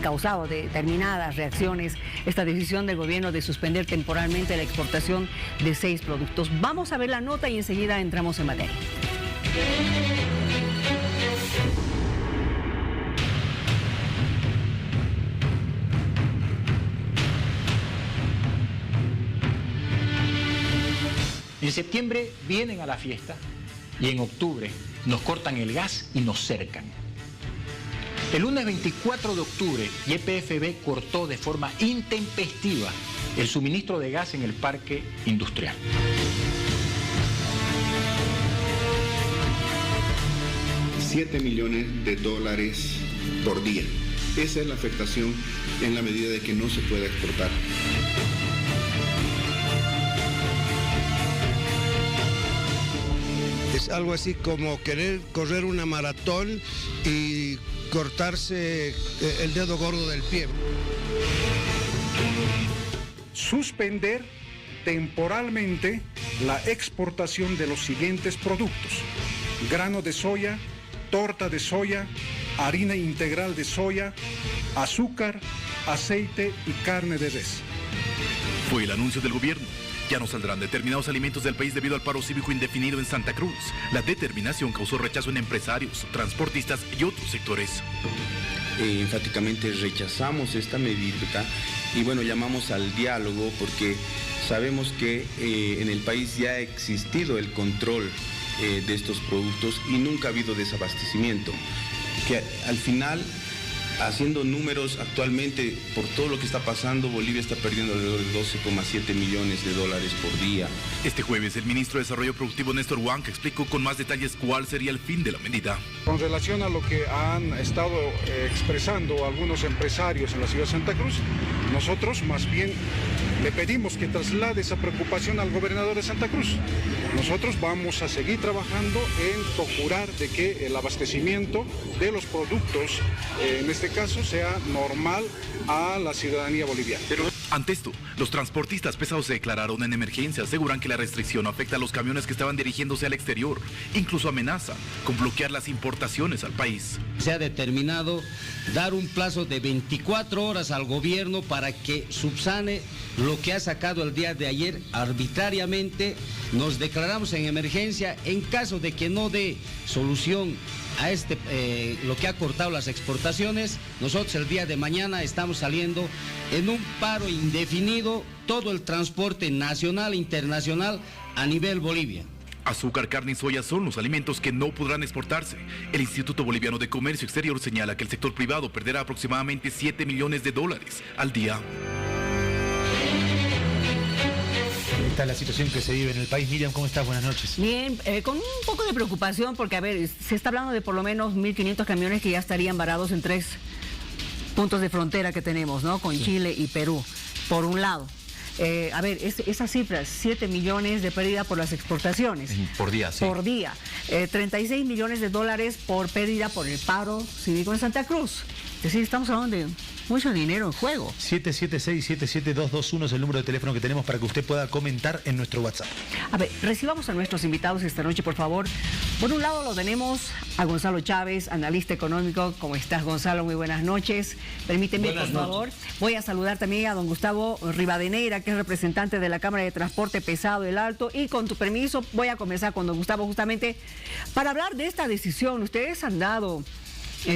causado determinadas reacciones esta decisión del gobierno de suspender temporalmente la exportación de 6 productos. Vamos a ver la nota y enseguida entramos en materia. En septiembre vienen a la fiesta y en octubre nos cortan el gas y nos cercan. El lunes 24 de octubre, YPFB cortó de forma intempestiva el suministro de gas en el parque industrial. $7 millones por día. Esa es la afectación en la medida de que no se pueda exportar. Es algo así como querer correr una maratón y cortarse el dedo gordo del pie. Suspender temporalmente la exportación de los siguientes productos: grano de soya, torta de soya, harina integral de soya, azúcar, aceite y carne de res. Fue el anuncio del gobierno. Ya no saldrán determinados alimentos del país debido al paro cívico indefinido en Santa Cruz. La determinación causó rechazo en empresarios, transportistas y otros sectores. Enfáticamente rechazamos esta medida y bueno, llamamos al diálogo porque sabemos que en el país ya ha existido el control de estos productos y nunca ha habido desabastecimiento. Que al final, haciendo números actualmente, por todo lo que está pasando, Bolivia está perdiendo alrededor de $12,7 millones por día. Este jueves, el ministro de Desarrollo Productivo, Néstor Huanca, explicó con más detalles cuál sería el fin de la medida. Con relación a lo que han estado expresando algunos empresarios en la ciudad de Santa Cruz, nosotros más bien le pedimos que traslade esa preocupación al gobernador de Santa Cruz. Nosotros vamos a seguir trabajando en procurar de que el abastecimiento de los productos, en este caso, sea normal a la ciudadanía boliviana. Ante esto, los transportistas pesados se declararon en emergencia. Aseguran que la restricción afecta a los camiones que estaban dirigiéndose al exterior. Incluso amenazan con bloquear las importaciones al país. Se ha determinado dar un plazo de 24 horas al gobierno para que subsane lo que ha sacado el día de ayer arbitrariamente. Nos declaramos en emergencia. En caso de que no dé solución a lo que ha cortado las exportaciones, nosotros el día de mañana estamos saliendo en un paro indefinido todo el transporte nacional e internacional a nivel Bolivia. Azúcar, carne y soya son los alimentos que no podrán exportarse. El Instituto Boliviano de Comercio Exterior señala que el sector privado perderá aproximadamente $7 millones al día. Esta es la situación que se vive en el país. Miriam, ¿cómo estás? Buenas noches. Bien, con un poco de preocupación porque, a ver, se está hablando de por lo menos 1.500 camiones que ya estarían varados en 3 puntos de frontera que tenemos, ¿no? Con Chile y Perú, por un lado. A ver, esas cifras, 7 millones de pérdida por las exportaciones. Por día, sí. Por día. 36 millones de dólares por pérdida por el paro cívico en Santa Cruz. Es decir, estamos hablando de mucho dinero en juego. 776-77221 es el número de teléfono que tenemos para que usted pueda comentar en nuestro WhatsApp. A ver, recibamos a nuestros invitados esta noche, por favor. Por un lado lo tenemos a Gonzalo Chávez, analista económico. ¿Cómo estás, Gonzalo? Muy buenas noches. Permíteme, por favor. Voy a saludar también a don Gustavo Rivadeneira, que es representante de la Cámara de Transporte Pesado del Alto. Y con tu permiso, voy a comenzar con don Gustavo justamente para hablar de esta decisión. Ustedes han dado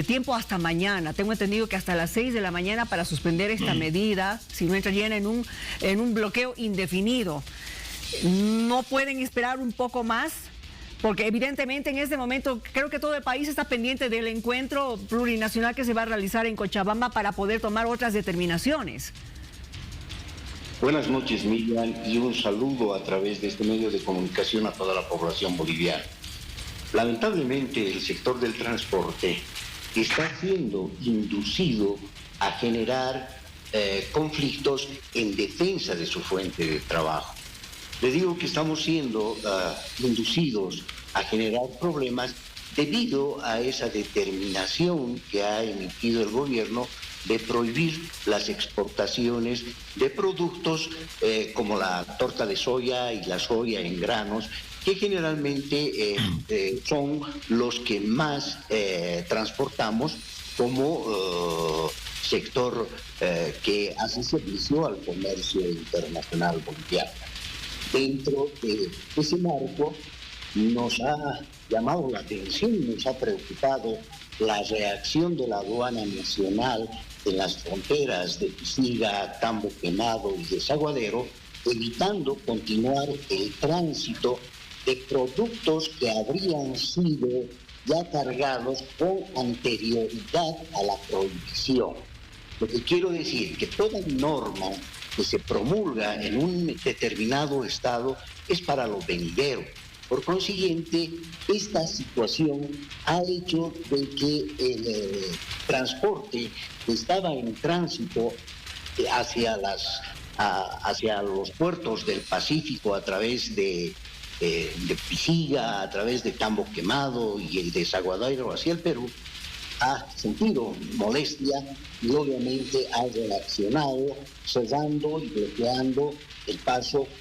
tiempo hasta mañana. Tengo entendido que hasta las 6 de la mañana para suspender esta medida, si no entra llena en un bloqueo indefinido. ¿No pueden esperar un poco más? Porque evidentemente en este momento creo que todo el país está pendiente del encuentro plurinacional que se va a realizar en Cochabamba para poder tomar otras determinaciones. Buenas noches, Miriam, y un saludo a través de este medio de comunicación a toda la población boliviana. Lamentablemente, el sector del transporte está siendo inducido a generar conflictos en defensa de su fuente de trabajo. Les digo que estamos siendo inducidos a generar problemas debido a esa determinación que ha emitido el gobierno de prohibir las exportaciones de productos como la torta de soya y la soya en granos, que generalmente son los que más transportamos como sector que hace servicio al comercio internacional boliviano. Dentro de ese marco nos ha llamado la atención, nos ha preocupado la reacción de la aduana nacional en las fronteras de Pisiga, Tambo Quemado y Desaguadero, evitando continuar el tránsito de productos que habrían sido ya cargados con anterioridad a la prohibición. Lo que quiero decir que toda norma que se promulga en un determinado estado es para los venideros. Por consiguiente, esta situación ha hecho de que el transporte que estaba en tránsito hacia los puertos del Pacífico a través de Pisiga, a través de Tambo Quemado y el Desaguadero hacia el Perú, ha sentido molestia y obviamente ha reaccionado cerrando y bloqueando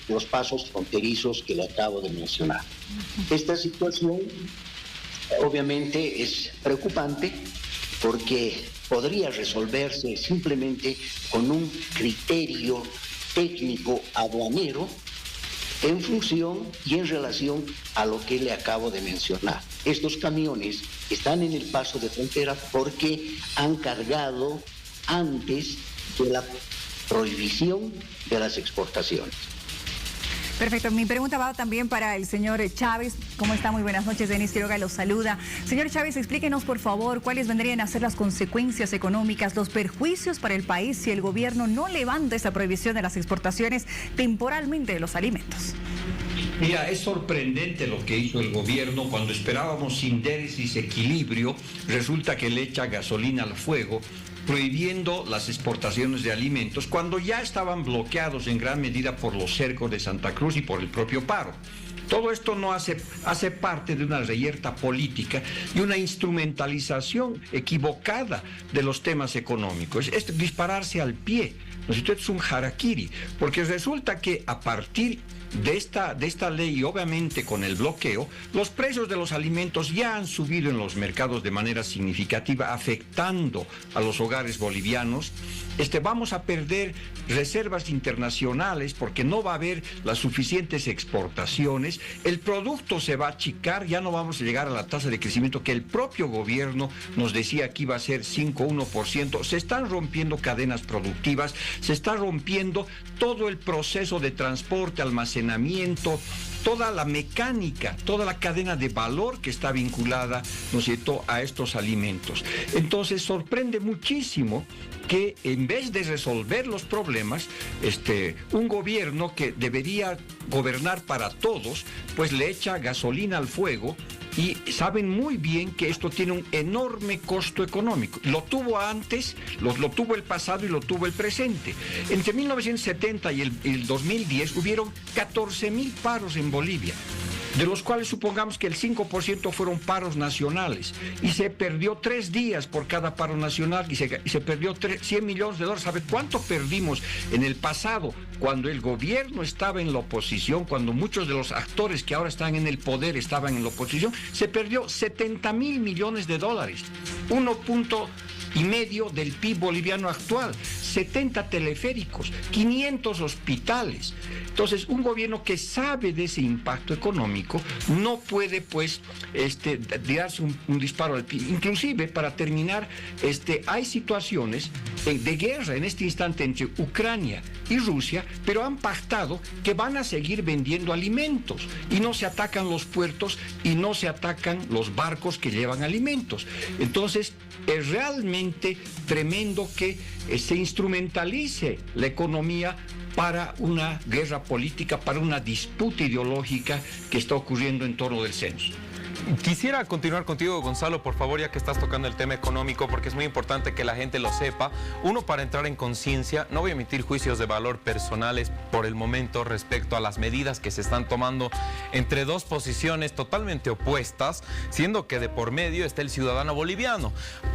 los pasos fronterizos que le acabo de mencionar. Esta situación obviamente es preocupante porque podría resolverse simplemente con un criterio técnico aduanero en función y en relación a lo que le acabo de mencionar. Estos camiones están en el paso de frontera porque han cargado antes de la prohibición de las exportaciones. Perfecto. Mi pregunta va también para el señor Chávez. ¿Cómo está? Muy buenas noches. Denis Quiroga los saluda. Señor Chávez, explíquenos por favor cuáles vendrían a ser las consecuencias económicas, los perjuicios para el país si el gobierno no levanta esa prohibición de las exportaciones temporalmente de los alimentos. Mira, es sorprendente lo que hizo el gobierno cuando esperábamos síntesis, equilibrio, resulta que le echa gasolina al fuego, prohibiendo las exportaciones de alimentos cuando ya estaban bloqueados en gran medida por los cercos de Santa Cruz y por el propio paro. Todo esto no hace parte de una reyerta política y una instrumentalización equivocada de los temas económicos. Es dispararse al pie, ¿no? Esto es un harakiri, porque resulta que a partir de esta ley y obviamente con el bloqueo, los precios de los alimentos ya han subido en los mercados de manera significativa, afectando a los hogares bolivianos. Vamos a perder reservas internacionales porque no va a haber las suficientes exportaciones, el producto se va a achicar, ya no vamos a llegar a la tasa de crecimiento que el propio gobierno nos decía que iba a ser 5,1%, se están rompiendo cadenas productivas, se está rompiendo todo el proceso de transporte, almacenamiento, toda la mecánica, toda la cadena de valor que está vinculada, ¿no es cierto?, a estos alimentos. Entonces sorprende muchísimo que en vez de resolver los problemas, un gobierno que debería gobernar para todos, pues le echa gasolina al fuego y saben muy bien que esto tiene un enorme costo económico. Lo tuvo antes, lo tuvo el pasado y lo tuvo el presente. Entre 1970 y el 2010 hubieron 14.000 paros en Bolivia, de los cuales supongamos que el 5% fueron paros nacionales y se perdió 3 días por cada paro nacional y se perdió 100 millones de dólares. ¿Sabe cuánto perdimos en el pasado cuando el gobierno estaba en la oposición, cuando muchos de los actores que ahora están en el poder estaban en la oposición? Se perdió 70.000 millones de dólares, 1,5% del PIB boliviano actual, 70 teleféricos, 500 hospitales. Entonces, un gobierno que sabe de ese impacto económico no puede, pues, darse un disparo al pie. Inclusive, para terminar, hay situaciones de guerra en este instante entre Ucrania y Rusia, pero han pactado que van a seguir vendiendo alimentos y no se atacan los puertos y no se atacan los barcos que llevan alimentos. Entonces, es realmente tremendo que se instrumentalice la economía para una guerra política, para una disputa ideológica que está ocurriendo en torno del censo. Quisiera continuar contigo, Gonzalo, por favor, ya que estás tocando el tema económico, porque es muy importante que la gente lo sepa. Uno, para entrar en conciencia, no voy a emitir juicios de valor personales por el momento respecto a las medidas que se están tomando entre dos posiciones totalmente opuestas, siendo que de por medio está el ciudadano boliviano,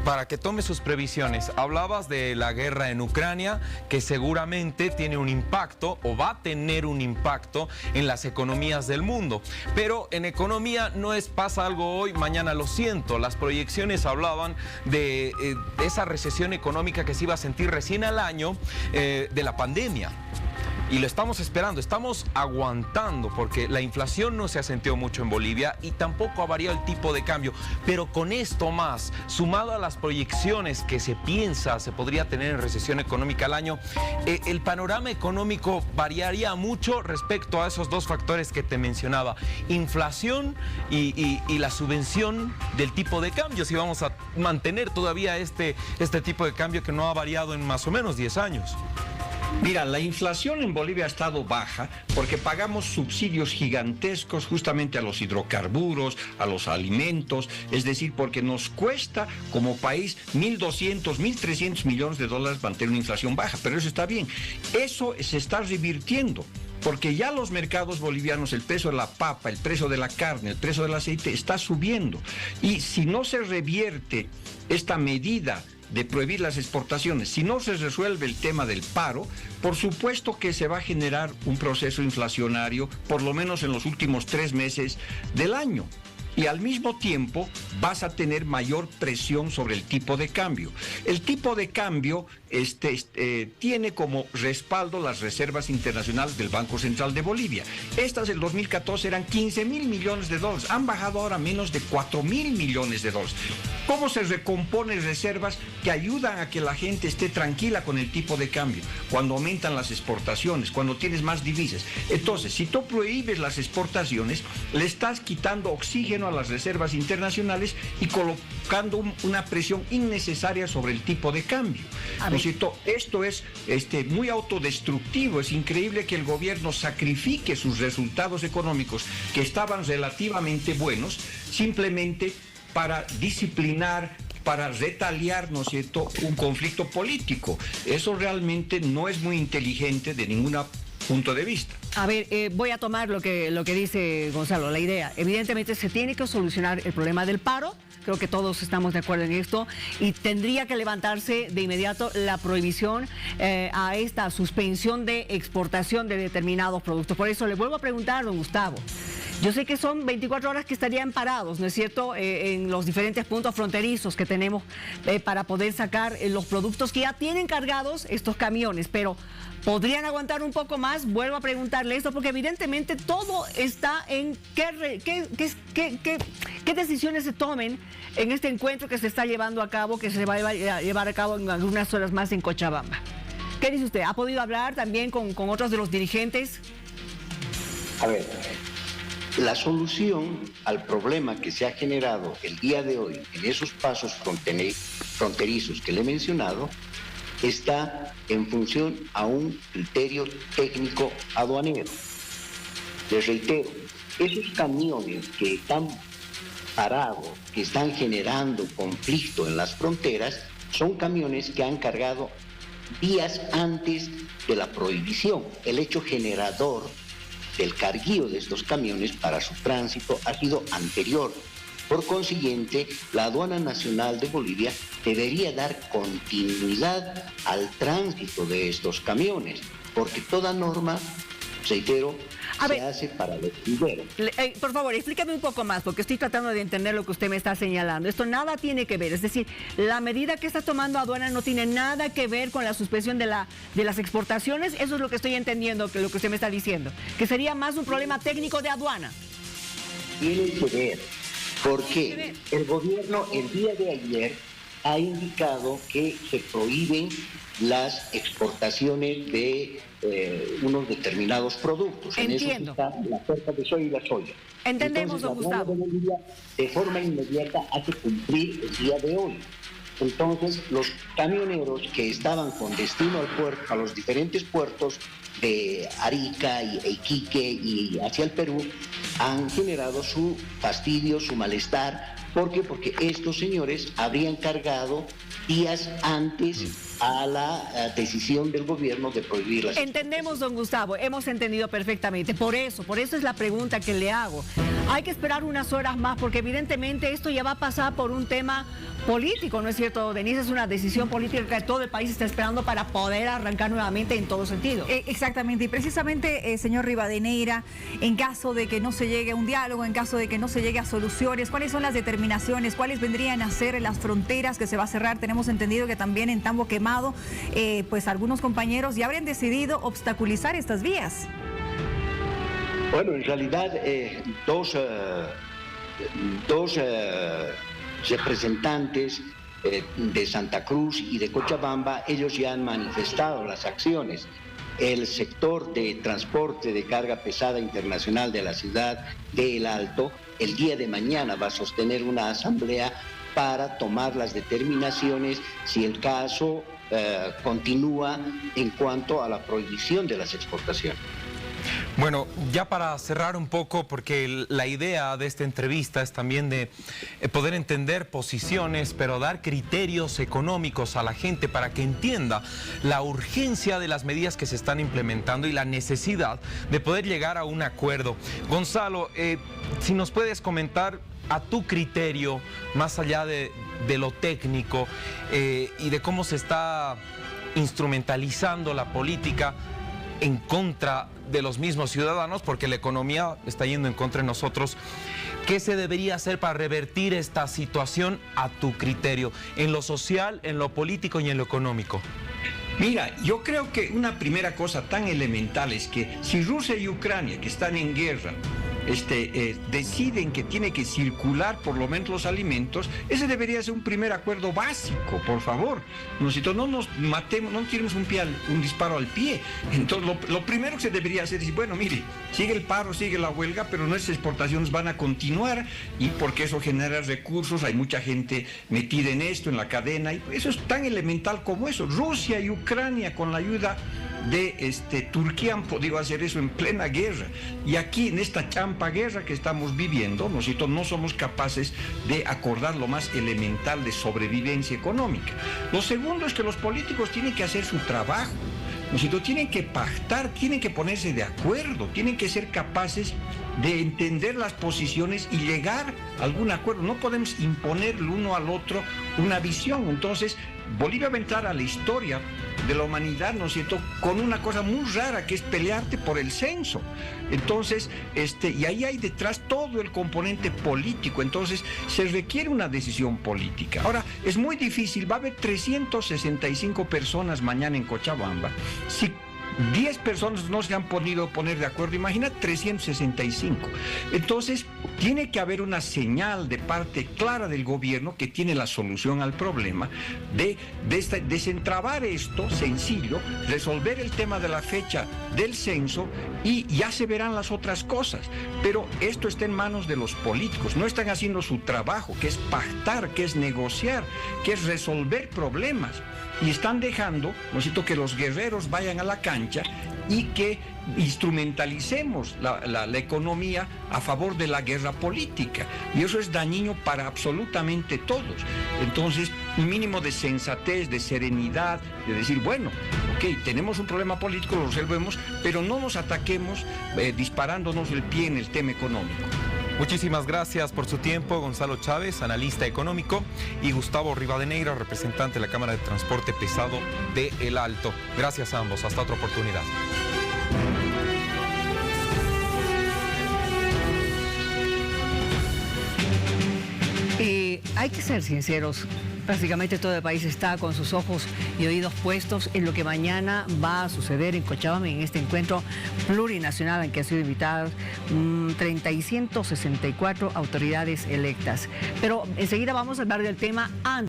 para que tome sus previsiones. Hablabas de la guerra en Ucrania, que seguramente tiene un impacto o va a tener un impacto en las economías del mundo, pero en economía no es paso pasa algo hoy, mañana lo siento. Las proyecciones hablaban de esa recesión económica que se iba a sentir recién al año de la pandemia. Y lo estamos esperando, estamos aguantando porque la inflación no se ha sentido mucho en Bolivia y tampoco ha variado el tipo de cambio. Pero con esto más, sumado a las proyecciones que se piensa se podría tener en recesión económica al año, el panorama económico variaría mucho respecto a esos dos factores que te mencionaba. Inflación y la subvención del tipo de cambio, si vamos a mantener todavía este tipo de cambio que no ha variado en más o menos 10 años. Mira, la inflación en Bolivia ha estado baja porque pagamos subsidios gigantescos justamente a los hidrocarburos, a los alimentos, es decir, porque nos cuesta como país 1.200, 1.300 millones de dólares mantener una inflación baja, pero eso está bien. Eso se está revirtiendo. Porque ya los mercados bolivianos, el precio de la papa, el precio de la carne, el precio del aceite está subiendo. Y si no se revierte esta medida de prohibir las exportaciones, si no se resuelve el tema del paro, por supuesto que se va a generar un proceso inflacionario, por lo menos en los últimos 3 meses del año. Y al mismo tiempo vas a tener mayor presión sobre el tipo de cambio. El tipo de cambio tiene como respaldo las reservas internacionales del Banco Central de Bolivia. Estas del 2014 eran 15.000 millones de dólares. Han bajado ahora menos de 4.000 millones de dólares. ¿Cómo se recomponen reservas que ayudan a que la gente esté tranquila con el tipo de cambio? Cuando aumentan las exportaciones, cuando tienes más divisas. Entonces, si tú prohíbes las exportaciones, le estás quitando oxígeno a las reservas internacionales y colocando una presión innecesaria sobre el tipo de cambio. Esto es muy autodestructivo. Es increíble que el gobierno sacrifique sus resultados económicos, que estaban relativamente buenos, simplemente para disciplinar, para retaliar, ¿no es cierto?, un conflicto político. Eso realmente no es muy inteligente de ningún punto de vista. A ver, voy a tomar lo que dice Gonzalo, la idea. Evidentemente se tiene que solucionar el problema del paro, creo que todos estamos de acuerdo en esto, y tendría que levantarse de inmediato la prohibición a esta suspensión de exportación de determinados productos. Por eso le vuelvo a preguntar, don Gustavo. Yo sé que son 24 horas que estarían parados, ¿no es cierto?, en los diferentes puntos fronterizos que tenemos para poder sacar los productos que ya tienen cargados estos camiones, pero ¿podrían aguantar un poco más? Vuelvo a preguntarle esto, porque evidentemente todo está en qué decisiones se tomen en este encuentro que se está llevando a cabo, que se va a llevar a cabo en algunas horas más en Cochabamba. ¿Qué dice usted? ¿Ha podido hablar también con otros de los dirigentes? A ver, la solución al problema que se ha generado el día de hoy en esos pasos fronterizos que le he mencionado está en función a un criterio técnico aduanero. Les reitero, esos camiones que están parados, que están generando conflicto en las fronteras, son camiones que han cargado días antes de la prohibición. El hecho generador del carguío de estos camiones para su tránsito ha sido anterior. Por consiguiente, la Aduana Nacional de Bolivia debería dar continuidad al tránsito de estos camiones, porque toda norma, reitero, se hace para los primeros. Por favor, explícame un poco más, porque estoy tratando de entender lo que usted me está señalando. Esto nada tiene que ver, es decir, la medida que está tomando aduana no tiene nada que ver con la suspensión de las exportaciones. Eso es lo que estoy entendiendo, que lo que usted me está diciendo, que sería más un problema técnico de aduana. Tiene que ver, porque el gobierno el día de ayer ha indicado que se prohíben las exportaciones de unos determinados productos. Entiendo. En eso está la torta de soya y la soya. Entendemos, don Gustavo. La Bolivia, de forma inmediata, hace cumplir el día de hoy. Entonces, los camioneros que estaban con destino al puerto, a los diferentes puertos de Arica e Iquique y hacia el Perú, han generado su fastidio, su malestar. ¿Por qué? Porque estos señores habrían cargado días antes a la decisión del gobierno de prohibir las... Entendemos, don Gustavo, hemos entendido perfectamente. Por eso es la pregunta que le hago. Hay que esperar unas horas más, porque evidentemente esto ya va a pasar por un tema político, ¿no es cierto, Denise? Es una decisión política que todo el país está esperando para poder arrancar nuevamente en todo sentido. Exactamente, y precisamente, señor Rivadeneira, en caso de que no se llegue a un diálogo, en caso de que no se llegue a soluciones, ¿cuáles son las determinaciones? ¿Cuáles vendrían a ser las fronteras que se va a cerrar? Tenemos entendido que también en Tambo Quemado, pues algunos compañeros ya habrían decidido obstaculizar estas vías. Bueno, en realidad dos representantes de Santa Cruz y de Cochabamba, ellos ya han manifestado las acciones. El sector de transporte de carga pesada internacional de la ciudad de El Alto, el día de mañana va a sostener una asamblea para tomar las determinaciones si el caso continúa en cuanto a la prohibición de las exportaciones. Bueno, ya para cerrar un poco, porque la idea de esta entrevista es también de poder entender posiciones, pero dar criterios económicos a la gente para que entienda la urgencia de las medidas que se están implementando y la necesidad de poder llegar a un acuerdo. Gonzalo, si nos puedes comentar a tu criterio, más allá de lo técnico y de cómo se está instrumentalizando la política en contra de los mismos ciudadanos, porque la economía está yendo en contra de nosotros. ¿Qué se debería hacer para revertir esta situación a tu criterio, en lo social, en lo político y en lo económico? Mira, yo creo que una primera cosa tan elemental es que si Rusia y Ucrania, que están en guerra, deciden que tiene que circular por lo menos los alimentos, ese debería ser un primer acuerdo básico, por favor. No nos matemos, no tiremos un disparo al pie. Entonces, lo primero que se debería hacer es, bueno, mire, sigue el paro, sigue la huelga, pero nuestras exportaciones van a continuar, y porque eso genera recursos, hay mucha gente metida en esto, en la cadena, y eso es tan elemental como eso. Rusia y Ucrania, con la ayuda de Turquía, han podido hacer eso en plena guerra, y aquí en esta champa guerra que estamos viviendo, no somos capaces de acordar lo más elemental de sobrevivencia económica. Lo segundo es que los políticos tienen que hacer su trabajo, tienen que pactar, tienen que ponerse de acuerdo, tienen que ser capaces de entender las posiciones y llegar a algún acuerdo. No podemos imponer el uno al otro una visión. Entonces, Bolivia va a entrar a la historia de la humanidad, con una cosa muy rara, que es pelearte por el censo. Entonces, y ahí hay detrás todo el componente político. Entonces, se requiere una decisión política. Ahora, es muy difícil, va a haber 365 personas mañana en Cochabamba. Si 10 personas no se han podido poner de acuerdo, imagina 365. Entonces, tiene que haber una señal de parte clara del gobierno que tiene la solución al problema, de desentrabar esto sencillo, resolver el tema de la fecha del censo, y ya se verán las otras cosas. Pero esto está en manos de los políticos, no están haciendo su trabajo, que es pactar, que es negociar, que es resolver problemas. Y están dejando, que los guerreros vayan a la cancha y que instrumentalicemos la economía a favor de la guerra política. Y eso es dañino para absolutamente todos. Entonces, un mínimo de sensatez, de serenidad, de decir, bueno, ok, tenemos un problema político, lo resolvemos, pero no nos ataquemos disparándonos el pie en el tema económico. Muchísimas gracias por su tiempo, Gonzalo Chávez, analista económico, y Gustavo Rivadeneira, representante de la Cámara de Transporte Pesado de El Alto. Gracias a ambos. Hasta otra oportunidad. Hay que ser sinceros. Prácticamente todo el país está con sus ojos y oídos puestos en lo que mañana va a suceder en Cochabamba, en este encuentro plurinacional en que han sido invitadas 364 autoridades electas. Pero enseguida vamos a hablar del tema antes.